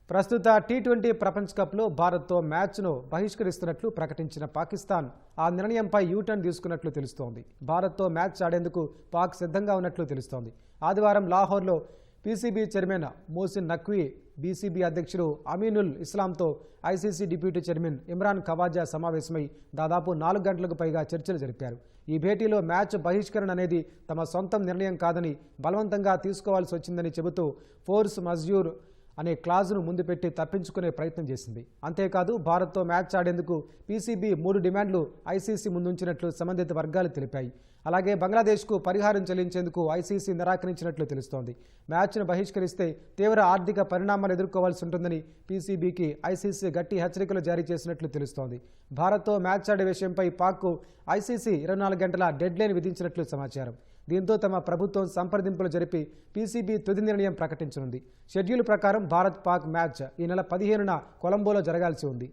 ప్రస్తుత టీ20 ప్రపంచ కప్లో భారత్తో మ్యాచ్ను బహిష్కరిస్తున్నట్లు ప్రకటించిన పాకిస్తాన్ ఆ నిర్ణయంపై యూటర్న్ తీసుకున్నట్లు తెలుస్తోంది. భారత్తో మ్యాచ్ ఆడేందుకు పాక్ సిద్ధంగా ఉన్నట్లు తెలుస్తోంది. ఆదివారం లాహోర్లో PCB chairman Mohsin Naqvi, BCB అధ్యక్షుడు అమీనుల్ ఇస్లాంతో ICC deputy chairman Imran Khawaja సమావేశమై దాదాపు 4 గంటలకు పైగా చర్చలు జరిపారు. ఈ భేటీలో మ్యాచ్ బహిష్కరణ అనేది తమ సొంతం నిర్ణయం కాదని, బలవంతంగా తీసుకోవాల్సి వచ్చిందని చెబుతూ ఫోర్స్ మజ్యూర్ అనే క్లాజును ముందు పెట్టి తప్పించుకునే ప్రయత్నం చేసింది. అంతేకాదు భారత్తో మ్యాచ్ ఆడేందుకు పీసీబీ 3 డిమాండ్లు ఐసీసీ ముందుంచినట్లు సంబంధిత వర్గాలు తెలిపాయి. అలాగే బంగ్లాదేశ్కు పరిహారం చెల్లించేందుకు ఐసీసీ నిరాకరించినట్లు తెలుస్తోంది. మ్యాచ్ను బహిష్కరిస్తే తీవ్ర ఆర్థిక పరిణామాలు ఎదుర్కోవాల్సి ఉంటుందని పీసీబీకి ఐసీసీ గట్టి హెచ్చరికలు జారీ చేసినట్లు తెలుస్తోంది. భారత్తో మ్యాచ్ ఆడే విషయంపై పాక్కు ఐసీసీ 24 గంటల డెడ్లైన్ విధించినట్లు సమాచారం. దీంతో తమ ప్రభుత్వం సంప్రదింపులు జరిపి పీసీబీ తుది నిర్ణయం ప్రకటించనుంది. షెడ్యూల్ ప్రకారం భారత్ పాక్ మ్యాచ్ ఈ నెల 15న కొలంబోలో జరగాల్సి ఉంది.